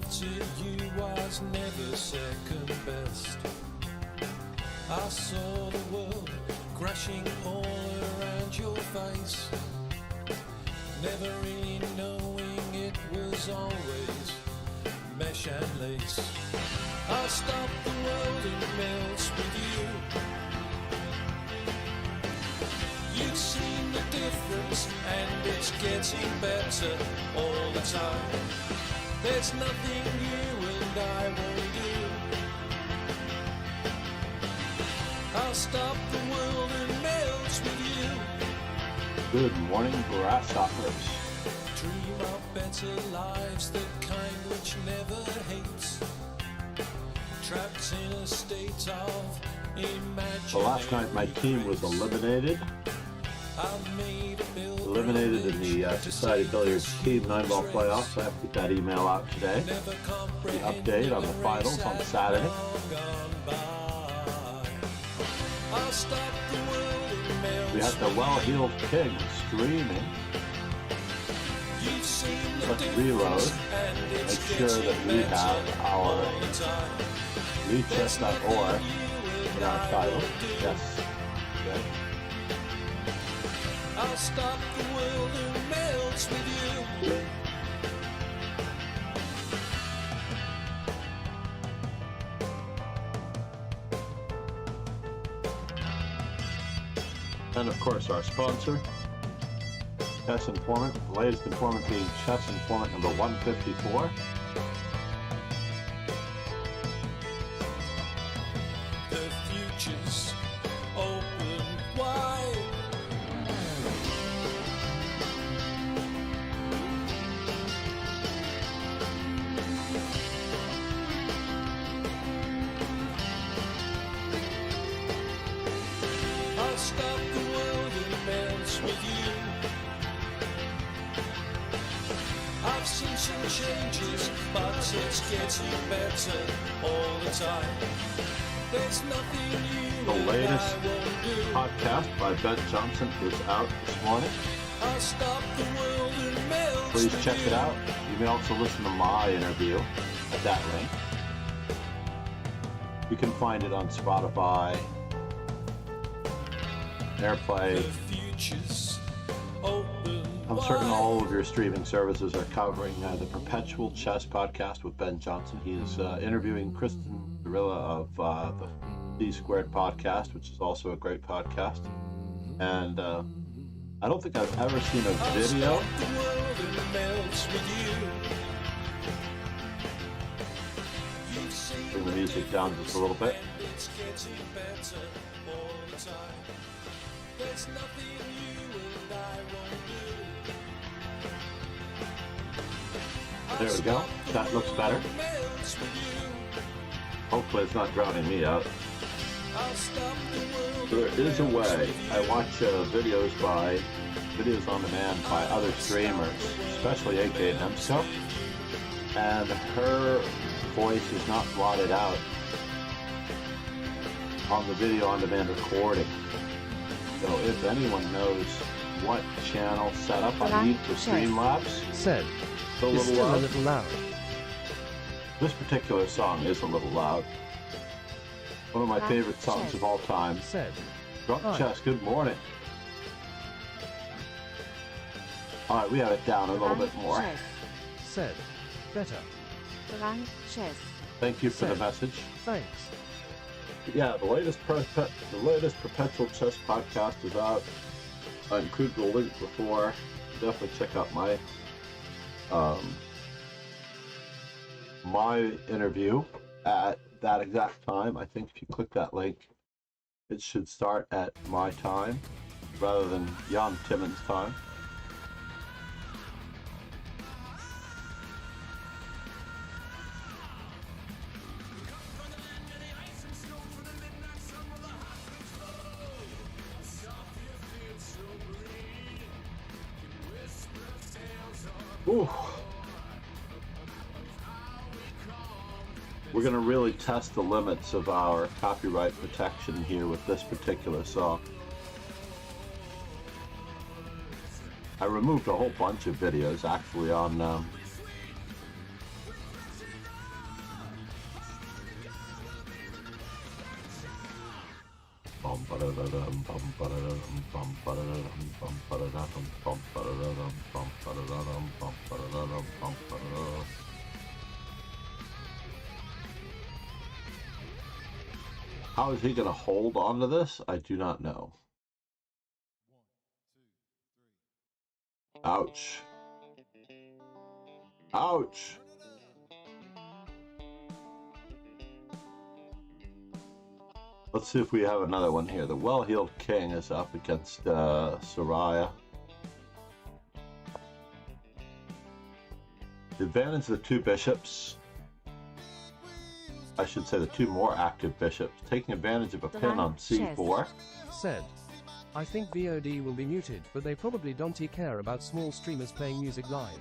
love to you was never second best. I saw the world crashing all around your face, never really knowing it was always mesh and lace. I'll stop the world and melt with you. You've seen the difference and it's getting better all the time. There's nothing you and I won't do. I'll stop the world and melt with you. Good morning, grasshoppers. Dream of better lives, the kind which never hates. Trapped in a state of imagination. So last night my team was eliminated. Eliminated in the Society Billiards Team 9-ball playoffs. I have to get that email out today. The update on the finals on Saturday. We have the well-heeled pig streaming. Let's reload. Make sure that we have our leadchess.org in our title. Yes. Okay. I'll stop the world and melt with you. And of course our sponsor, Chess Informant, the latest informant being Chess Informant number 154. The future's open wide. I'll stop the world and melt with you. I've seen some changes, but it's getting better all the time. There's nothing you The latest podcast by Ben Johnson is out this morning. I'll stop the world and melt. Please check it out. You may also listen to my interview at that link. You can find it on Spotify, AirPlay. I'm certain all of your streaming services are covering the Perpetual Chess Podcast with Ben Johnson. He is interviewing Kristen Gorilla of the D-Squared Podcast, which is also a great podcast. And I don't think I've ever seen a video bring the music down just a little bit. There we go. That looks better. Hopefully it's not drowning me out. There is a way. I watch videos on demand by other streamers, especially AK Nemsko, and her voice is not blotted out on the video on demand recording. So if anyone knows what channel setup I need for Streamlabs, said a little loud. This particular song is a little loud. One of my favorite songs of all time. Said Drunk Chess, good morning. Alright, we have it down a little bit more. Said better. Drunk Chess. Thank you for the message. Thanks. Yeah, the latest Perpetual Chess podcast is out. I included the link before. Definitely check out my my interview at that exact time. I think if you click that link, it should start at my time rather than Jan Timmen's time. Ooh. We're going to really test the limits of our copyright protection here with this particular song. I removed a whole bunch of videos actually on How is he going to hold on to this? I do not know. Ouch. Ouch. Let's see if we have another one here. The well-heeled king is up against Soraya. The advantage of the two bishops, I should say the two more active bishops, taking advantage of a pin on c4. Said, I think VOD will be muted, but they probably don't care about small streamers playing music live.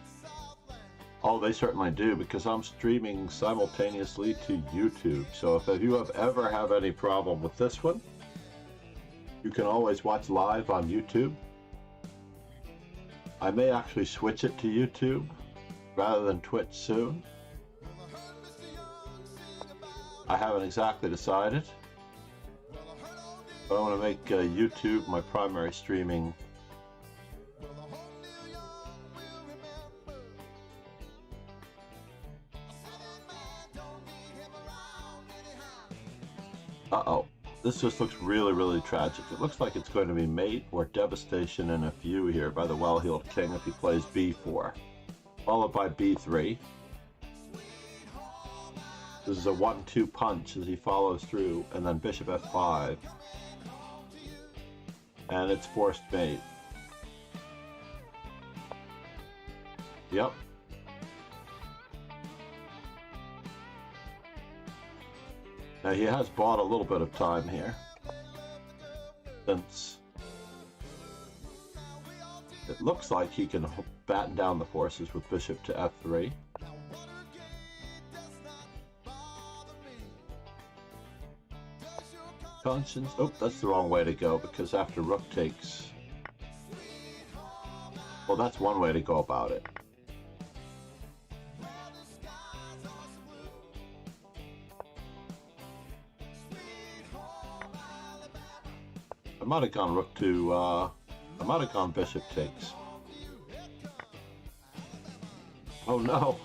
Oh, they certainly do, because I'm streaming simultaneously to YouTube. So if you ever have any problem with this one, you can always watch live on YouTube. I may actually switch it to YouTube rather than Twitch soon. I haven't exactly decided, but I want to make YouTube my primary streaming. Uh-oh, this just looks really, really tragic. It looks like it's going to be mate or devastation in a few here by the well-heeled king if he plays b4, followed by b3. This is a 1-2 punch as he follows through, and then bishop f5. And it's forced mate. Yep. Now he has bought a little bit of time here, since it looks like he can batten down the forces with bishop to f3. Conscience, oh, that's the wrong way to go, because after rook takes, well, that's one way to go about it. I might have gone rook to, I might have gone bishop takes. Oh no!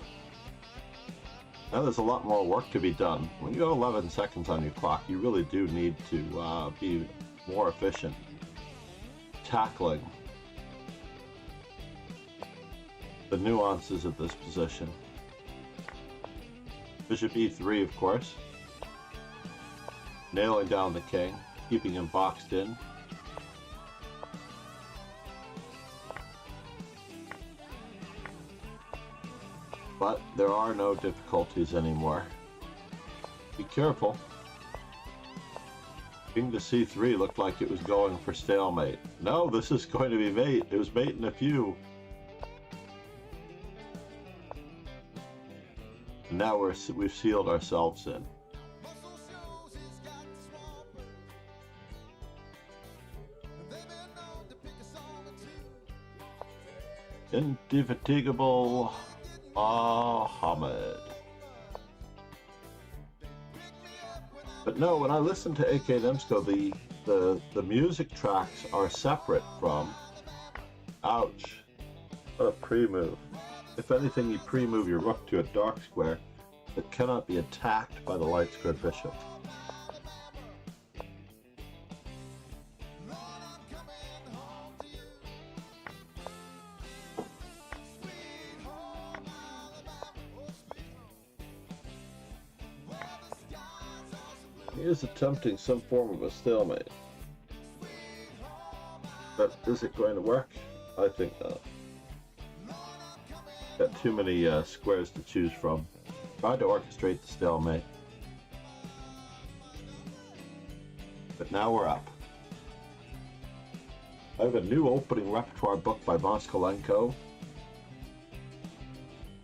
Now there's a lot more work to be done. When you have 11 seconds on your clock, you really do need to be more efficient tackling the nuances of this position. Bishop e3, of course. Nailing down the king, keeping him boxed in. But there are no difficulties anymore. Be careful. King to c3 looked like it was going for stalemate. No, this is going to be mate. It was mate in a few. And now we've sealed ourselves in. Indefatigable Mohammed. But no, when I listen to AK Demsko, the music tracks are separate from. Ouch. What a pre-move. If anything, you pre-move your rook to a dark square that cannot be attacked by the light squared bishop. He is attempting some form of a stalemate. But is it going to work? I think not. Got too many squares to choose from. Tried to orchestrate the stalemate. But now we're up. I have a new opening repertoire book by Moskalenko.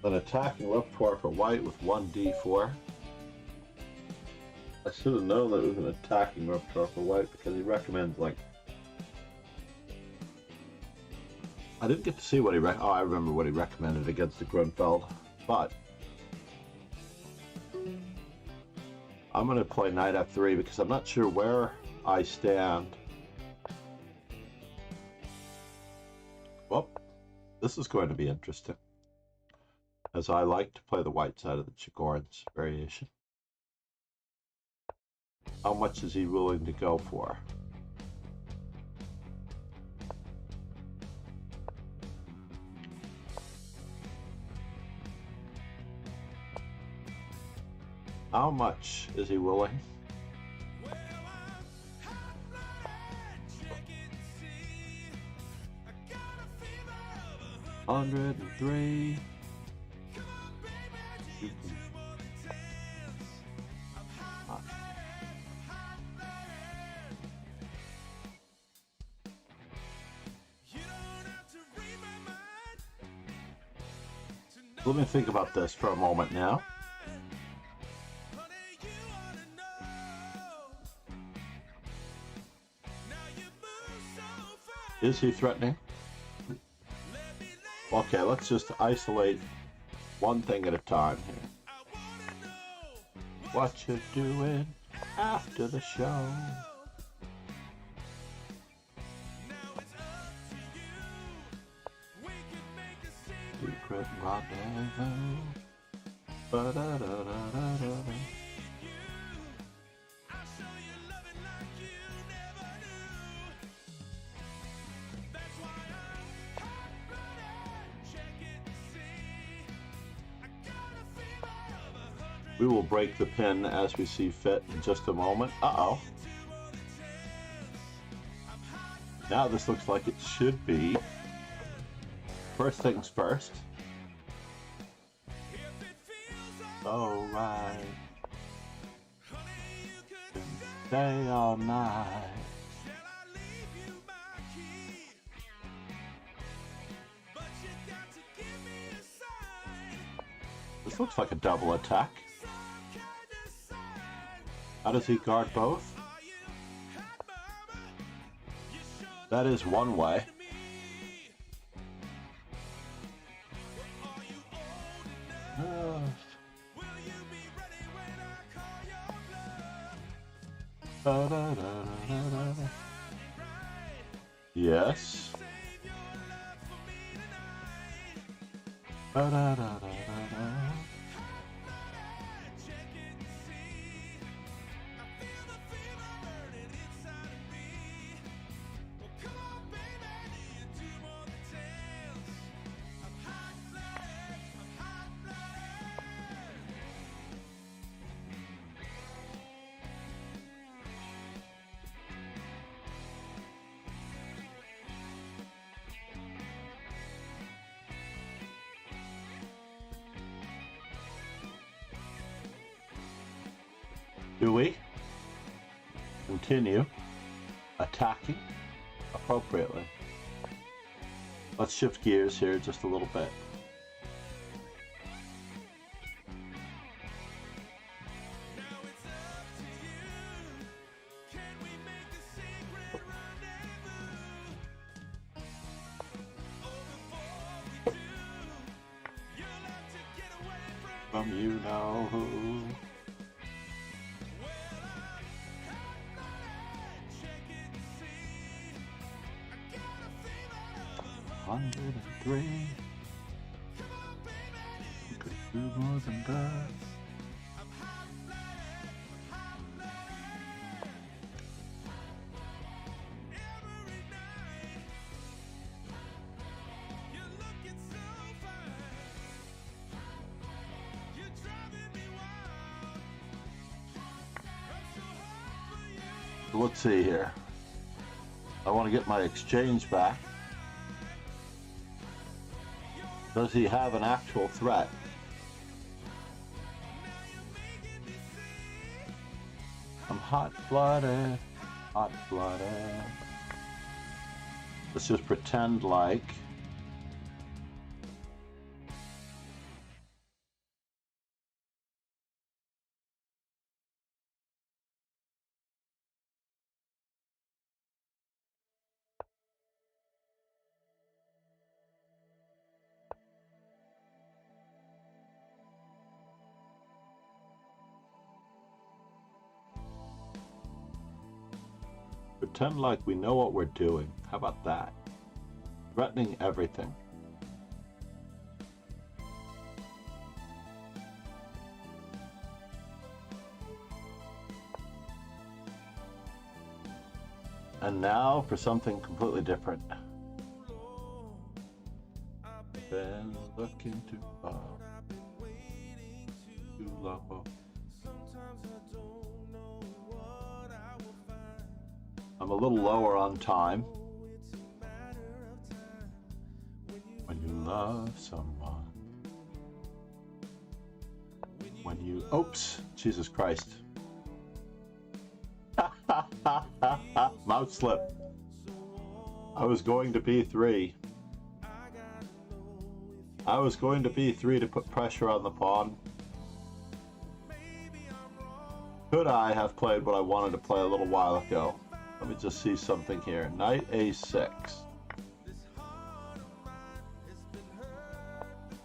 An attacking repertoire for white with 1d4. I should have known that it was an attacking repertoire for white because he recommends, like... I didn't get to see what he I remember what he recommended against the Grunfeld, but... I'm going to play knight f3 because I'm not sure where I stand. Well, this is going to be interesting, as I like to play the white side of the Chigorin's variation. How much is he willing to go for? How much is he willing? 103. Let me think about this for a moment now. Is he threatening? Okay, let's just isolate one thing at a time here. What you doing after the show? Secret rendezvous. Ba-da-da-da-da-da. We will break the pin as we see fit in just a moment. Uh-oh. Now this looks like it should be. First things first. All right. Stay all night. This looks like a double attack. How does he guard both? That is one way. Yes. Do we continue attacking appropriately? Let's shift gears here just a little bit. From you know who. Hundred and three. You could do more than that. Let's see here. I want to get my exchange back. Does he have an actual threat? I'm hot-blooded, hot-blooded. Let's just pretend like. Pretend like we know what we're doing. How about that? Threatening everything. And now for something completely different. Been looking too far, too low. I'm a little lower on time. When you love someone. When you... Oops! Jesus Christ. Mouth slip. I was going to B3. I was going to B3 to put pressure on the pawn. Could I have played what I wanted to play a little while ago? Let me just see something here. Knight A6.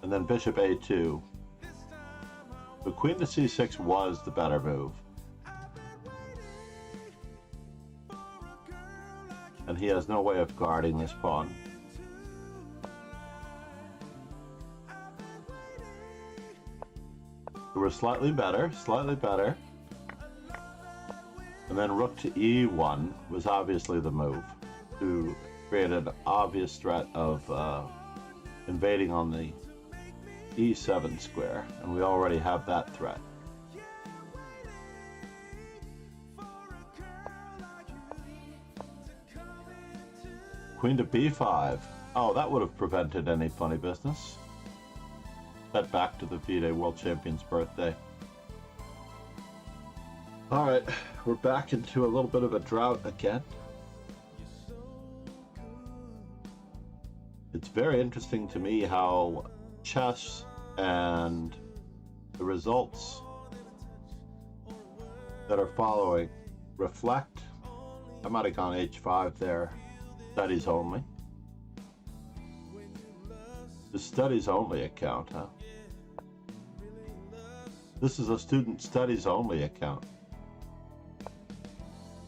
And then bishop A2. The queen to C6 was the better move. And he has no way of guarding this pawn. So we're slightly better, slightly better. And then rook to E1 was obviously the move to create an obvious threat of invading on the E7 square, and we already have that threat. Queen to B5. Oh, that would have prevented any funny business. Head back to the FIDE World Champion's birthday. Alright, we're back into a little bit of a drought again. It's very interesting to me how chess and the results that are following reflect. I might have gone H5 there. Studies only. The studies only account, huh? This is a student studies only account.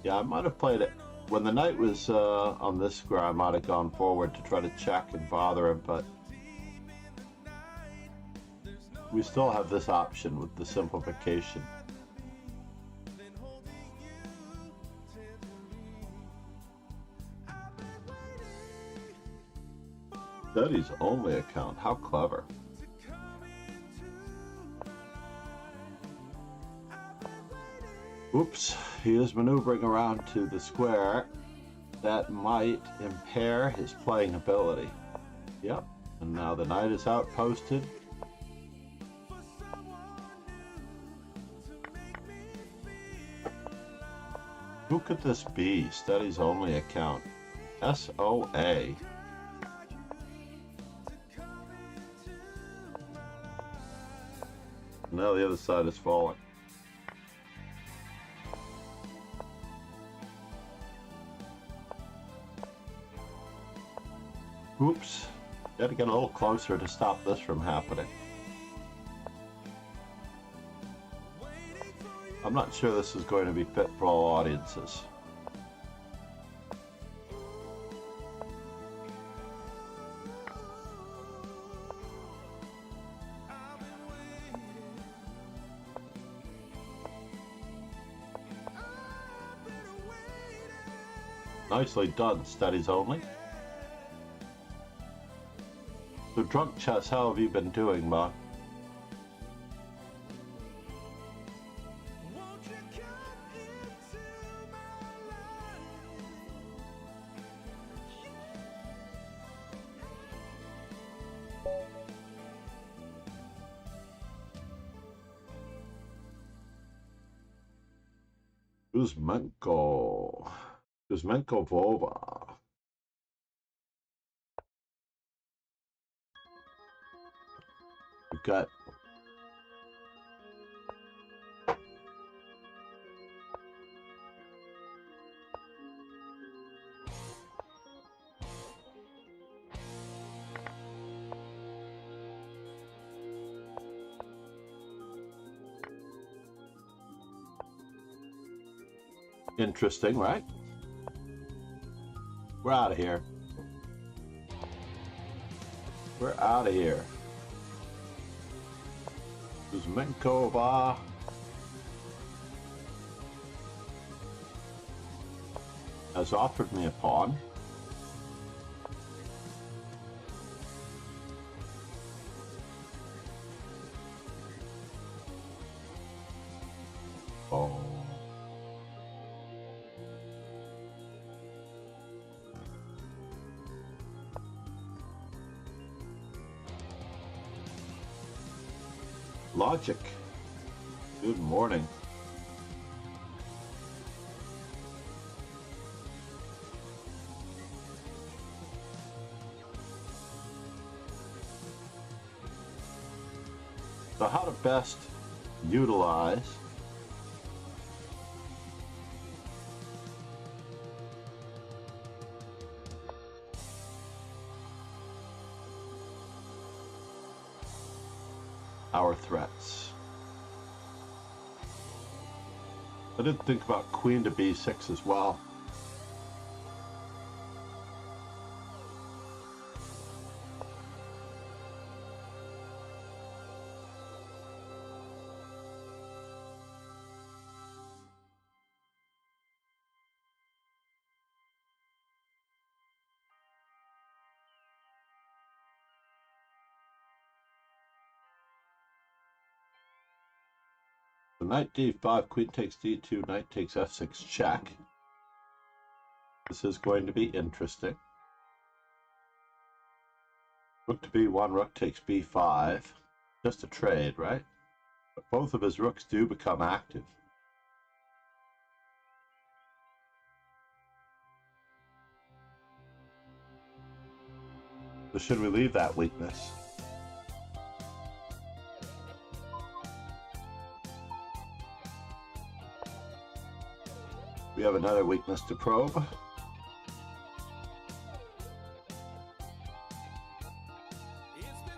Yeah, I might have played it. When the knight was on this square, I might have gone forward to try to check and bother him, but we still have this option with the simplification. Studies only account. How clever. Oops, he is maneuvering around to the square. That might impair his playing ability. Yep, and now the knight is outposted. Who could this be? Studies only account. SOA. Now the other side is falling. Oops. Got to get a little closer to stop this from happening. I'm not sure this is going to be fit for all audiences. Nicely done, studies only. So drunk chess, how have you been doing, Mark? Kuzmenko Vova. We've got interesting, right? We're out of here. We're out of here. Kuzmenkova. Has offered me a pawn. Oh. Logic. Good morning. So how to best utilize our threats. I did think about queen to b6 as well. So knight d5, queen takes d2, knight takes f6 check. This is going to be interesting. Rook to b1, rook takes b5. Just a trade, right? But both of his rooks do become active. So should we leave that weakness? We have another weakness to probe.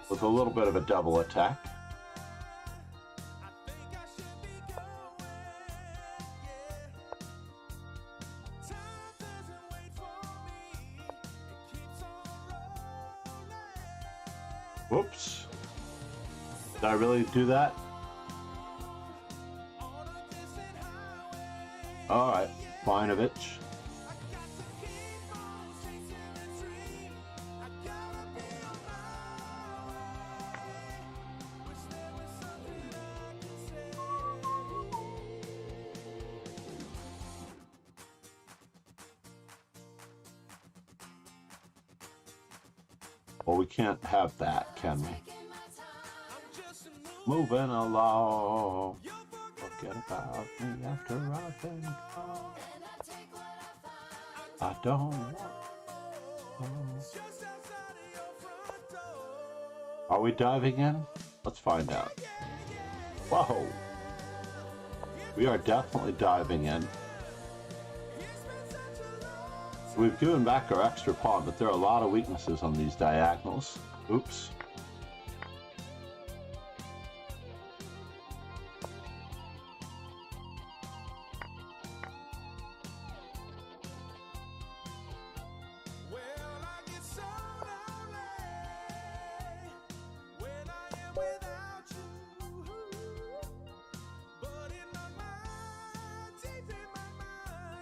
With a little bit of a double attack. Whoops. Did I really do that? All right, Finovich. Well, we can't have that, can we? Moving along. Forget about me after I've been gone. I don't want. Are we diving in? Let's find out. Whoa! We are definitely diving in. We've given back our extra pawn, but there are a lot of weaknesses on these diagonals. Oops.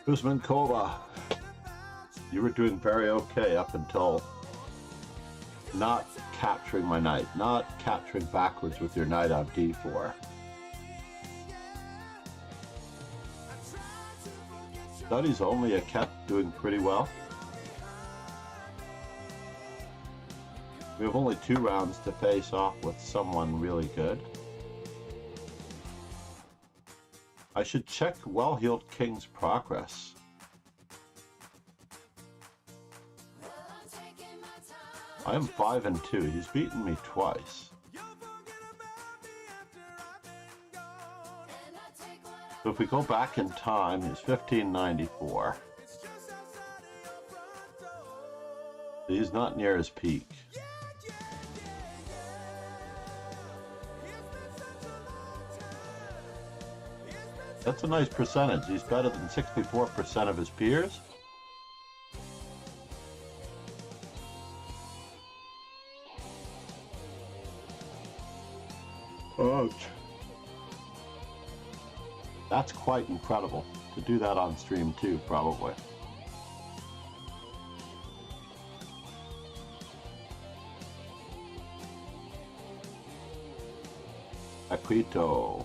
Kuzmenkova, you were doing very okay up until not capturing my knight, not capturing backwards with your knight on d4. Studies only a kept doing pretty well. We have only 2 rounds to face off with someone really good. I should check Well-Heeled King's progress. I am 5-2. He's beaten me twice. So if we go back in time, he's 1594. He's not near his peak. That's a nice percentage. He's better than 64% of his peers. That's quite incredible to do that on stream too, probably. Aquito.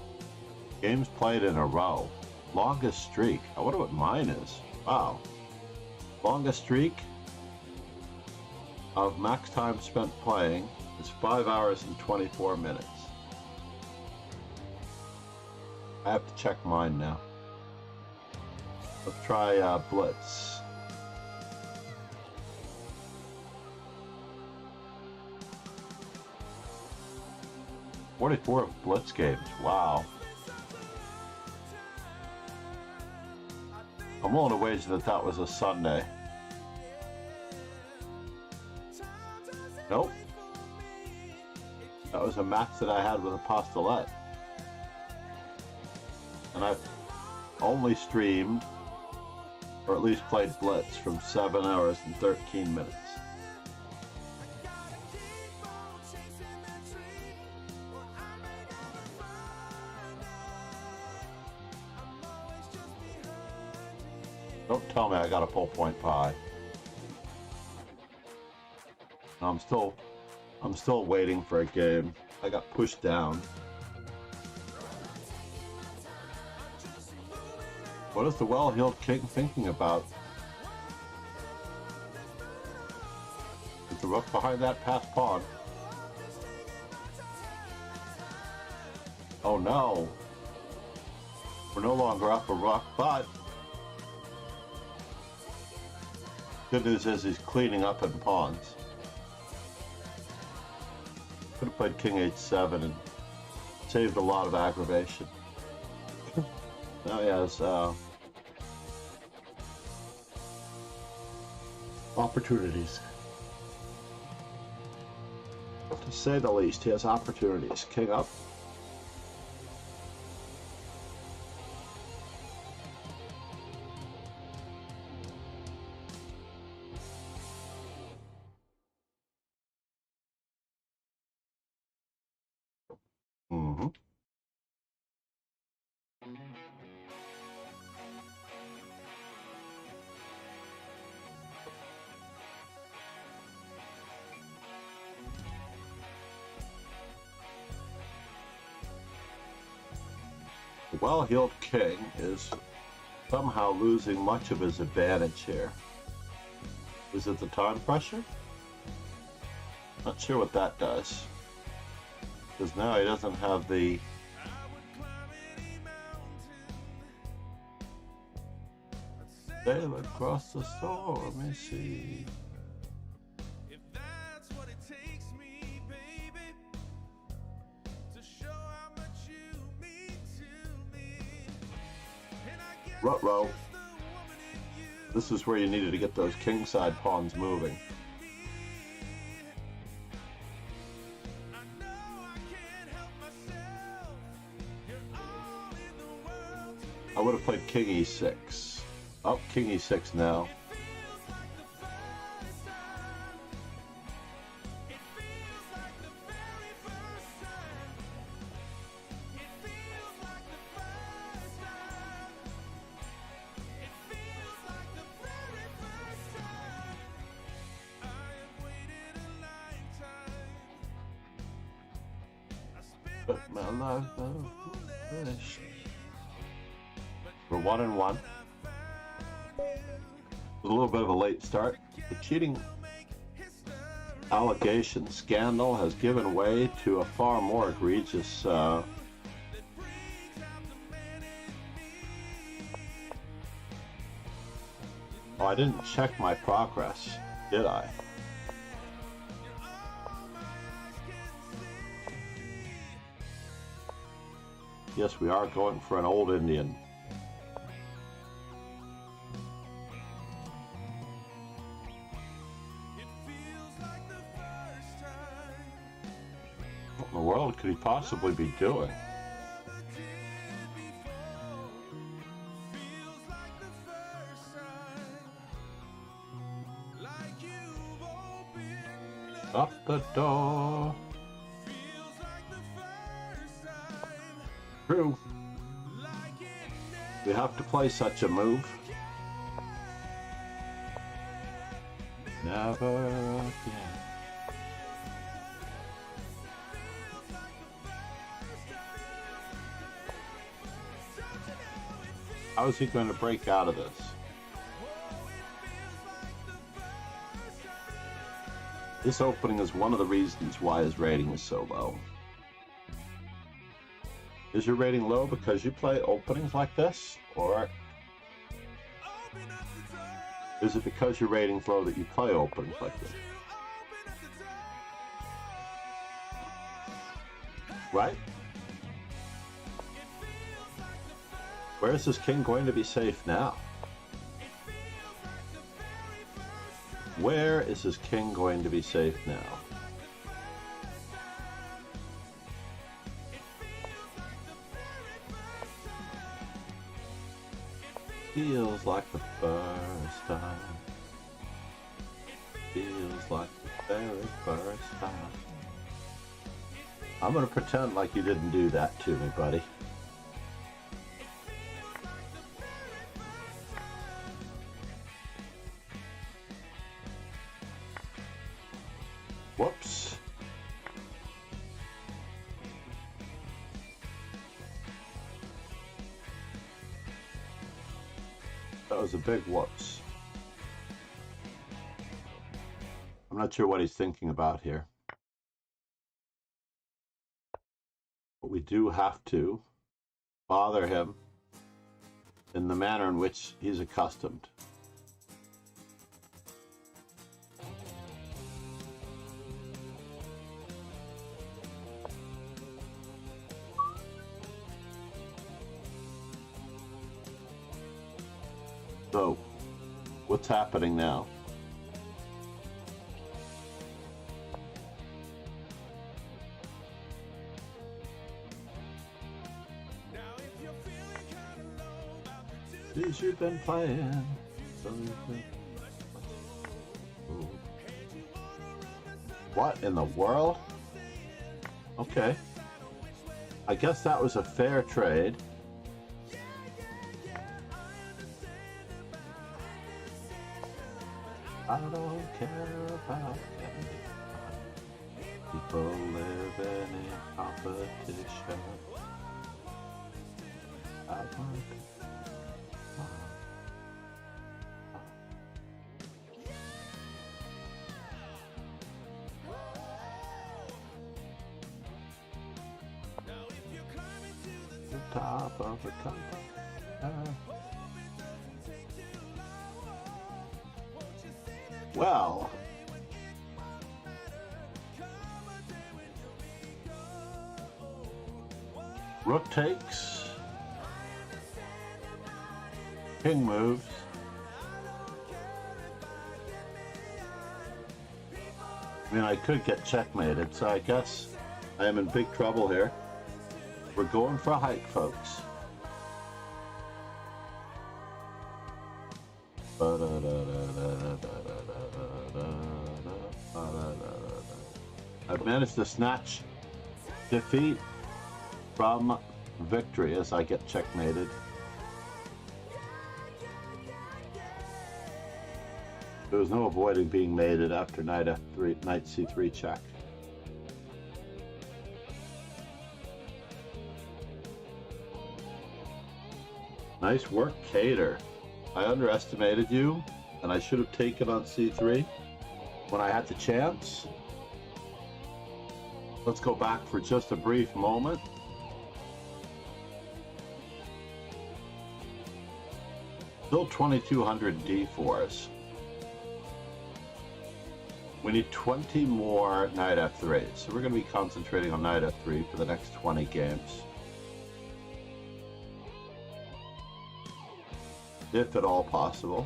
Games played in a row. Longest streak. I wonder what mine is. Wow. Longest streak of max time spent playing is 5 hours and 24 minutes. I have to check mine now. Let's try Blitz. "44 of Blitz games. Wow. I'm willing to wager that that was a Sunday. Nope. That was a match that I had with Apostolette. And I've only streamed, or at least played Blitz, from 7 hours and 13 minutes. Don't tell me I got a full point pie. No, I'm still waiting for a game. I got pushed down. What is the well-heeled king thinking about? Is the rook behind that passed pawn? Oh no. We're no longer up a rook, but good news is he's cleaning up in pawns. Could have played king h7 and saved a lot of aggravation. Now he has opportunities. To say the least, he has opportunities. King up. The well-heeled king is somehow losing much of his advantage here. Is it the time pressure? Not sure what that does. Because now he doesn't have the sail across the storm, let me see. Ruh-roh. This is where you needed to get those kingside pawns moving. I would have played king e6. Oh, king e6 now. But my life finished. We're 1-1. A little bit of a late start. The cheating allegation scandal has given way to a far more egregious oh, I didn't check my progress, did I? Yes, we are going for an old Indian. What in the world could he possibly be doing? Up the door. True. We have to play such a move. Never again. How is he going to break out of this? This opening is one of the reasons why his rating is so low. Is your rating low because you play openings like this? Or is it because your rating's low that you play openings like this? Right? Where is this king going to be safe now? Where is his king going to be safe now? Feels like the first time. Feels like the very first time. I'm gonna pretend like you didn't do that to me, buddy. Whoops. That was a big whoops. I'm not sure what he's thinking about here. But we do have to bother him in the manner in which he's accustomed. So, what's happening now? Since you've been playing, what in the world? Okay. I guess that was a fair trade. I don't care about people living in competition. I want the top of the company. Well, rook takes, king moves, I mean, I could get checkmated, so I guess I am in big trouble here. We're going for a hike, folks. I've managed to snatch defeat from victory as I get checkmated. There was no avoiding being mated after knight f3, knight c3 check. Nice work, Cater. I underestimated you, and I should have taken on c3 when I had the chance. Let's go back for just a brief moment. Still 2200 D for us. We need 20 more knight f3, so we're going to be concentrating on knight f3 for the next 20 games. If at all possible.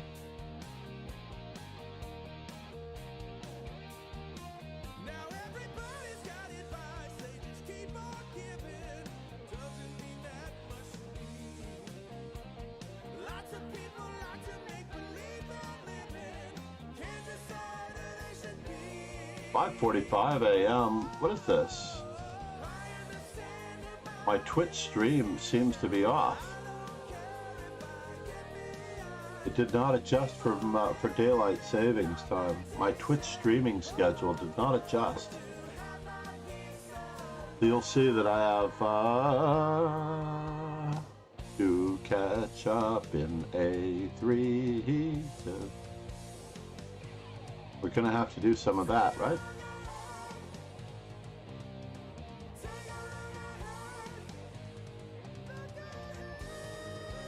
.45 a.m. What is this? My Twitch stream seems to be off. It did not adjust for daylight savings time. My Twitch streaming schedule did not adjust. So you'll see that I have to catch up in A3. We're gonna have to do some of that, right?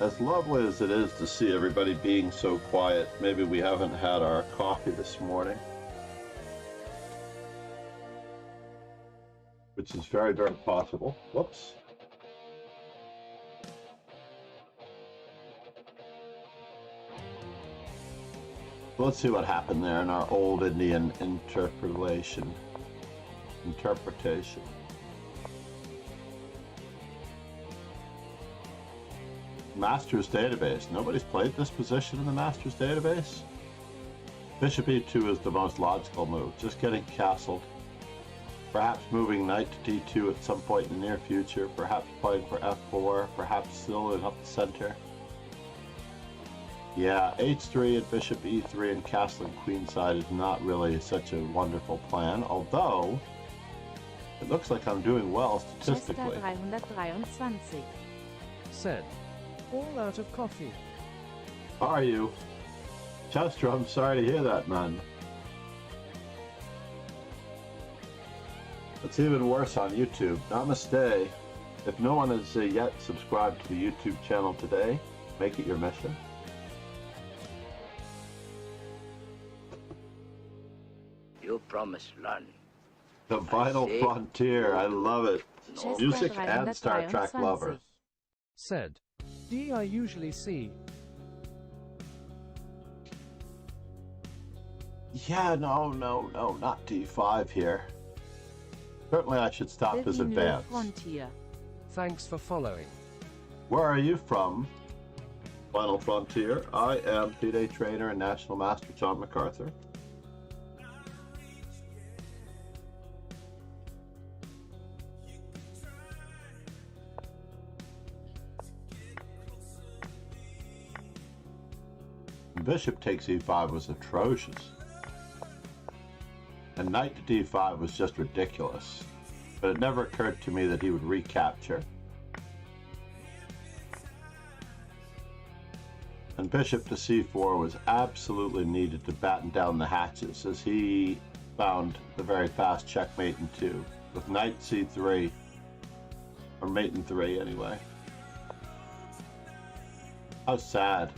As lovely as it is to see everybody being so quiet, maybe we haven't had our coffee this morning. Which is very, very possible. Whoops. Let's see what happened there in our old Indian interpretation. Master's database. Nobody's played this position in the Master's database. Bishop e2 is the most logical move. Just getting castled. Perhaps moving knight to d2 at some point in the near future. Perhaps playing for f4. Perhaps soloing up the center. Yeah, h3 and bishop e3 and castling queenside is not really such a wonderful plan. Although, it looks like I'm doing well statistically. Chester 323. Said. All out of coffee. How are you? Chester, I'm sorry to hear that, man. It's even worse on YouTube. Namaste. If no one has yet subscribed to the YouTube channel today, make it your mission. You promised none. The Final Frontier, I love it. Chester Music and Star Trek 323. lovers. Said. D I usually see. Yeah, no, not d5 here. Certainly I should stop his Veselin advance. Frontier. Thanks for following. Where are you from? Final Frontier. I am FIDE trainer and National Master John MacArthur. Bishop takes e5 was atrocious. And knight to d5 was just ridiculous. But it never occurred to me that he would recapture. And bishop to c4 was absolutely needed to batten down the hatches, as he found the very fast checkmate in 2, with knight c3, or mate in 3 anyway. How sad.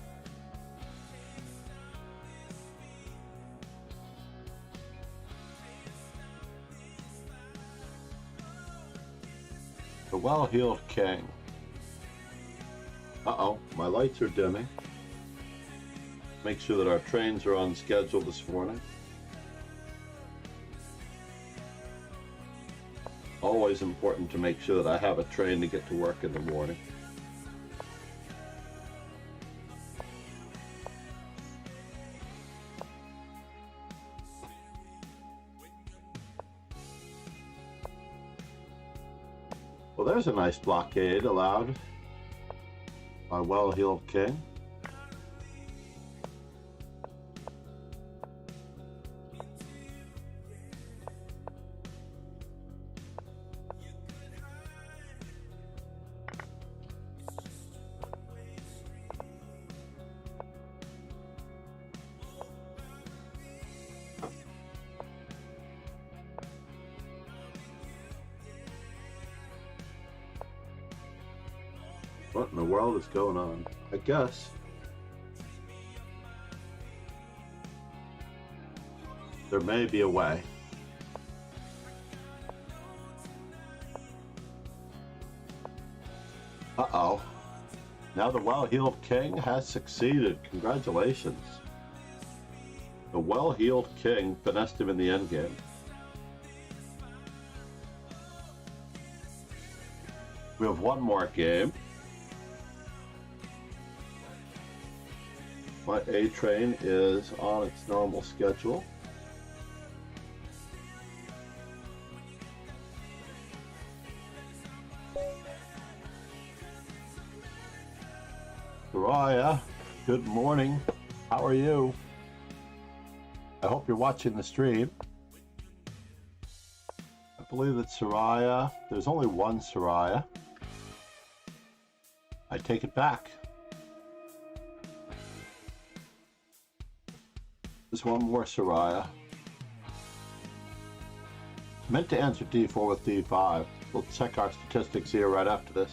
The well-heeled king. Uh-oh, my lights are dimming. Make sure that our trains are on schedule this morning. Always important to make sure that I have a train to get to work in the morning. Well, there's a nice blockade allowed by well-heeled king. What in the world is going on? I guess. There may be a way. Uh-oh. Now the well-heeled king has succeeded. Congratulations. The well-heeled king finessed him in the endgame. We have one more game. My A train is on its normal schedule. Soraya, Good morning. How are you? I hope you're watching the stream. I believe it's Soraya. There's only one Soraya. I take it back. There's one more Soraya. Meant to answer D4 with D5. We'll check our statistics here right after this.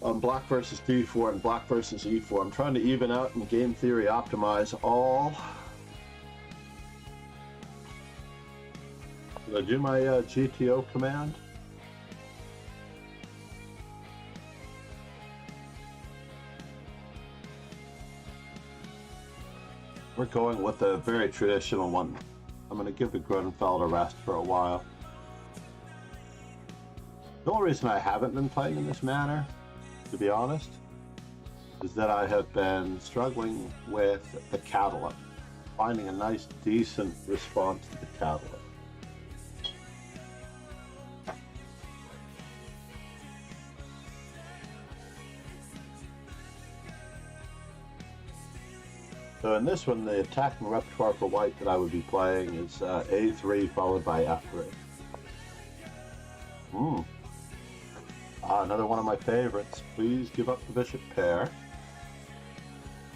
On black versus D4 and black versus E4, I'm trying to even out and game theory optimize all. Did I do my GTO command? We're going with a very traditional one. I'm going to give the Grunfeld a rest for a while. The only reason I haven't been playing in this manner, to be honest, is that I have been struggling with the catalyst, finding a nice, decent response to the catalyst. So in this one, the attacking repertoire for white that I would be playing is A3 followed by F3. Another one of my favorites. Please give up the bishop pair,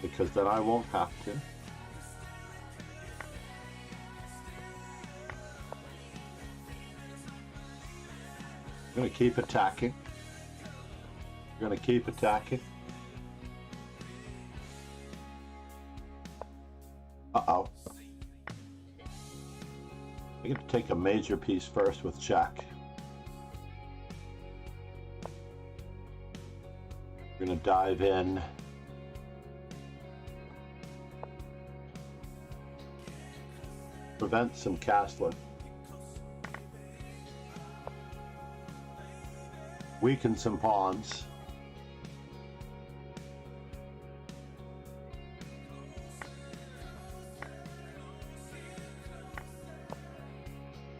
because then I won't have to. I'm going to keep attacking. I'm going to keep attacking. Uh-oh. I get to take a major piece first with check. We're going to dive in. Prevent some castling. Weaken some pawns.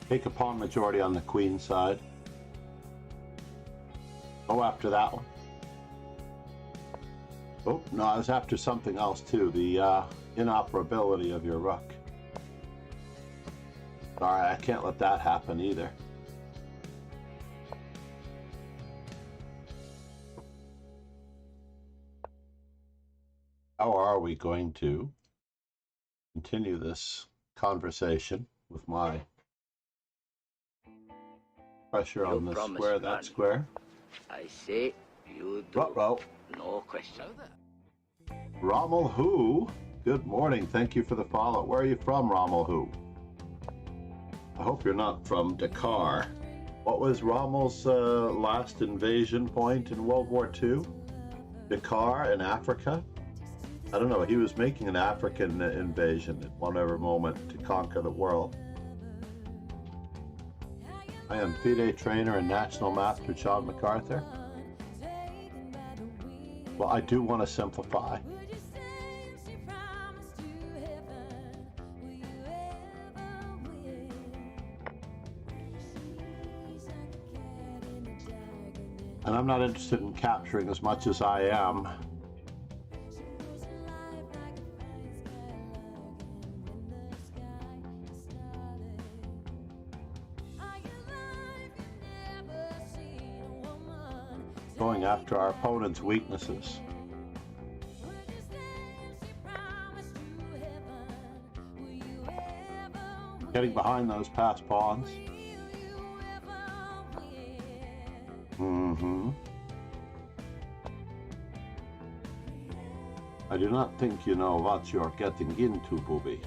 Take a pawn majority on the queen side. Go after that one. Oh, no, I was after something else too, the inoperability of your rook. Sorry, I can't let that happen either. How are we going to continue this conversation with my pressure on this square, that square? I say you do. Ruh-roh. No question. Rommel Who, good morning. Thank you for the follow. Where are you from, Rommel Who? I hope you're not from Dakar. What was Rommel's last invasion point in World War II? Dakar in Africa? I don't know. He was making an African invasion at whatever moment to conquer the world. I am FIDE trainer and National Master John MacArthur. Well, I do want to simplify. And I'm not interested in capturing as much as I am. Going after our opponent's weaknesses. Getting behind those passed pawns. I do not think you know what you're getting into, booby.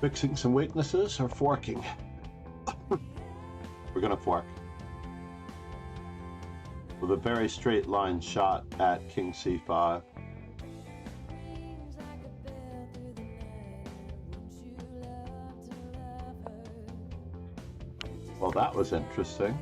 Fixing some weaknesses or forking? We're gonna fork. With a very straight line shot at King C5. Well, that was interesting.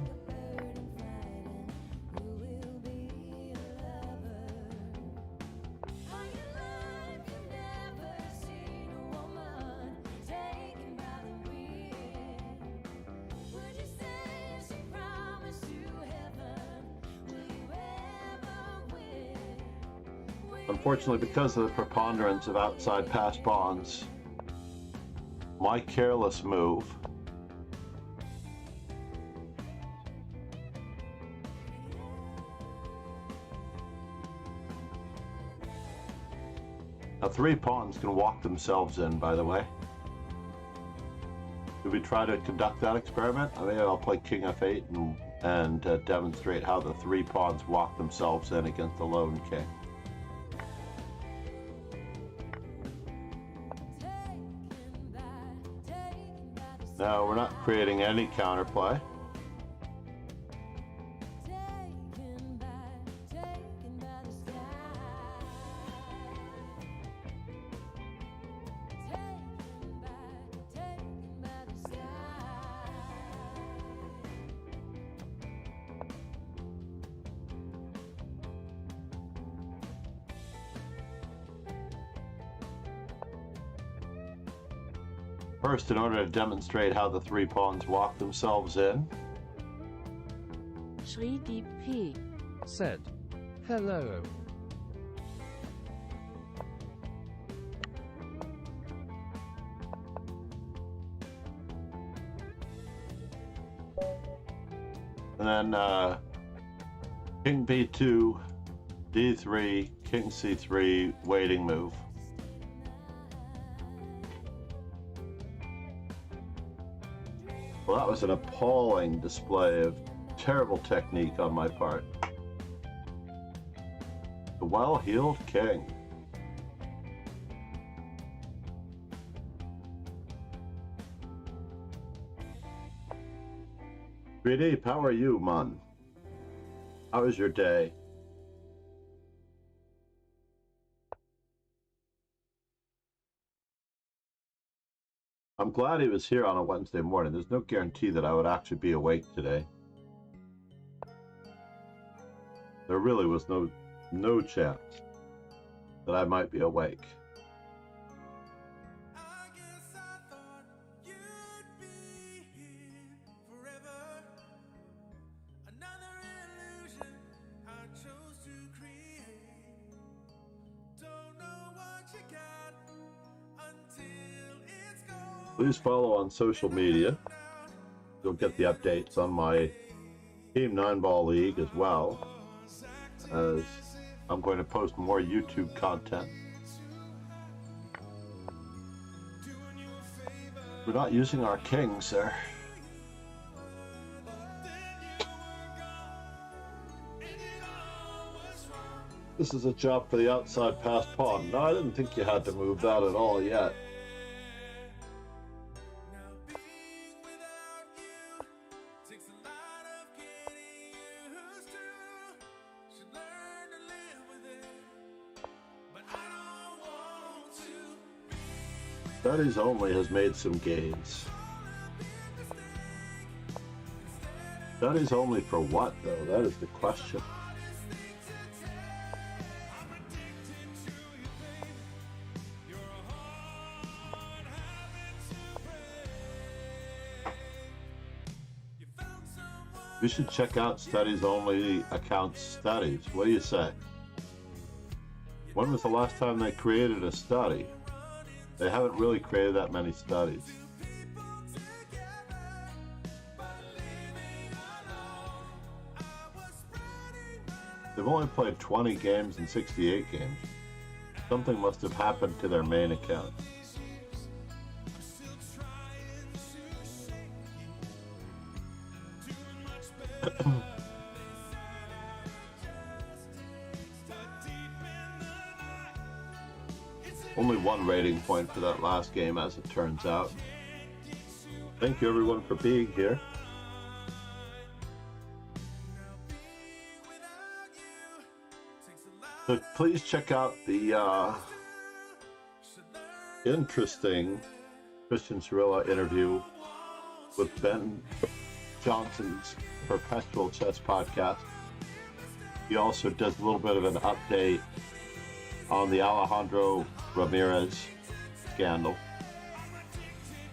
Unfortunately, because of the preponderance of outside pass pawns, my careless move now 3 pawns can walk themselves in, by the way. Should we try to conduct that experiment? I mean, I'll play King F8 and demonstrate how the 3 pawns walk themselves in against the lone king. Now, we're not creating any counterplay. First, in order to demonstrate how the 3 pawns walk themselves in, Schrie die P. Said, hello. and then King B2, D3, King C3, waiting move. Well, that was an appalling display of terrible technique on my part. The well-heeled king. Greedy, how are you, man? How was your day? I'm glad he was here on a Wednesday morning. There's no guarantee that I would actually be awake today. There really was no chance that I might be awake. Please follow on social media. You'll get the updates on my Team 9-Ball League as well, as I'm going to post more YouTube content. We're not using our kings there. This is a job for the outside passed pawn. No, I didn't think you had to move that at all yet. Studies Only has made some gains. Studies Only for what, though? That is the question. We should check out Studies Only account studies. What do you say? When was the last time they created a study? They haven't really created that many studies. They've only played 20 games and 68 games. Something must have happened to their main account. Only one rating point for that last game, as it turns out. Thank you, everyone, for being here. So please check out the interesting Christian Cirillo interview with Ben Johnson's Perpetual Chess Podcast. He also does a little bit of an update on the Alejandro Ramirez scandal.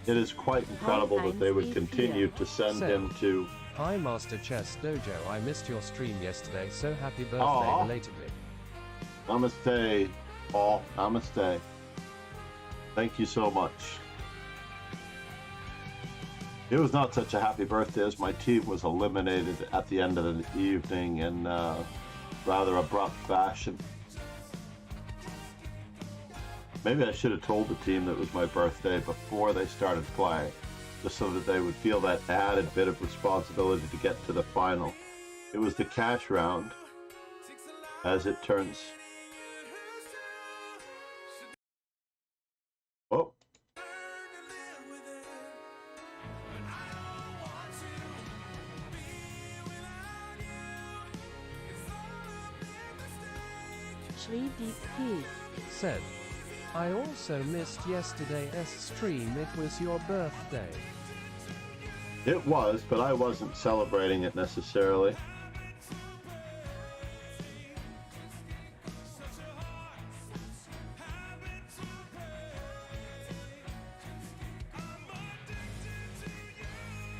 It is quite incredible that they would continue to send him to... Hi Master Chess Dojo, I missed your stream yesterday, so happy birthday Aww. belatedly. Namaste, Paul. Namaste. Thank you so much. It was not such a happy birthday as my team was eliminated at the end of the evening in rather abrupt fashion. Maybe I should have told the team that it was my birthday before they started playing, just so that they would feel that added bit of responsibility to get to the final. It was the cash round, as it turns. Oh. Shri Deep P. Said, I also missed yesterday's stream. It was your birthday. It was, but I wasn't celebrating it necessarily.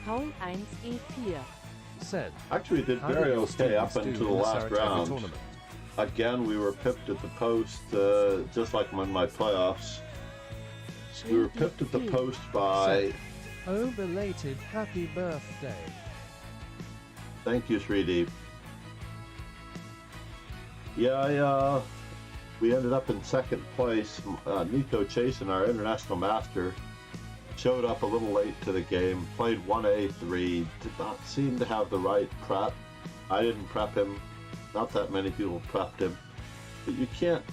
Paul 1E4. Said, Actually, we did how very did your okay up students until do the in last Saratoga round. tournament? Again, we were pipped at the post, just like in my playoffs. We were pipped at the post by... Oh, belated happy birthday. Thank you, Srideep. Yeah, we ended up in second place. Nico Chasen, our international master, showed up a little late to the game, played 1A3, did not seem to have the right prep. I didn't prep him. Not that many people prepped him. But you can't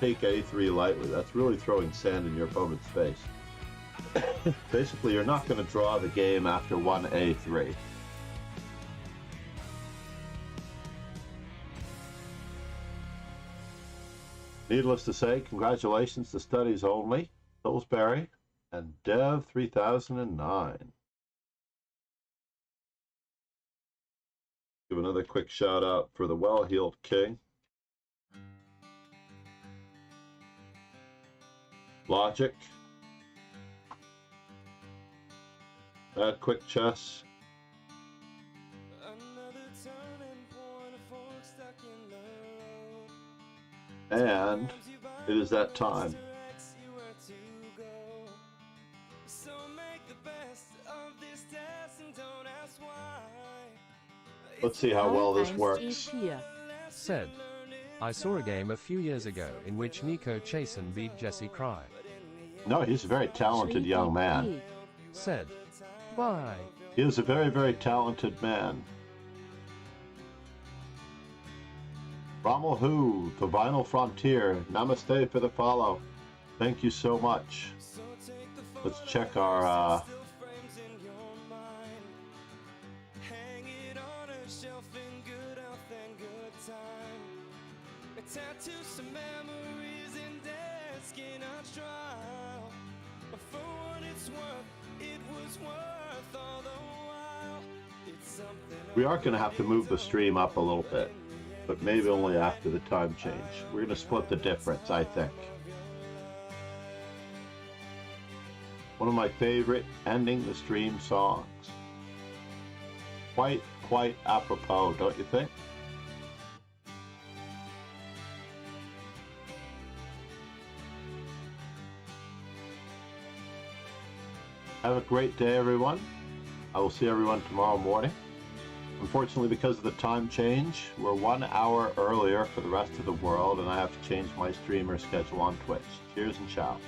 take A3 lightly. That's really throwing sand in your opponent's face. Basically, you're not going to draw the game after 1A3. Needless to say, congratulations to Studies Only, Pillsbury, and Dev 3009. Give another quick shout out for the Well-Heeled King. Logic. Bad Quick Chess. And it is that time. Let's see how well this works. Said, I saw a game a few years ago in which Nico Chasen beat Jesse Cry. No, he's a very talented young man. Said, bye. He is a very, very talented man. Rommel Who, the Vinyl Frontier, namaste for the follow. Thank you so much. Let's check our we are going to have to move the stream up a little bit, but maybe only after the time change. We're going to split the difference, I think. One of my favorite ending the stream songs. Quite apropos, don't you think? Have a great day, everyone. I will see everyone tomorrow morning. Unfortunately, because of the time change, we're 1 hour earlier for the rest of the world, and I have to change my streamer schedule on Twitch. Cheers and ciao.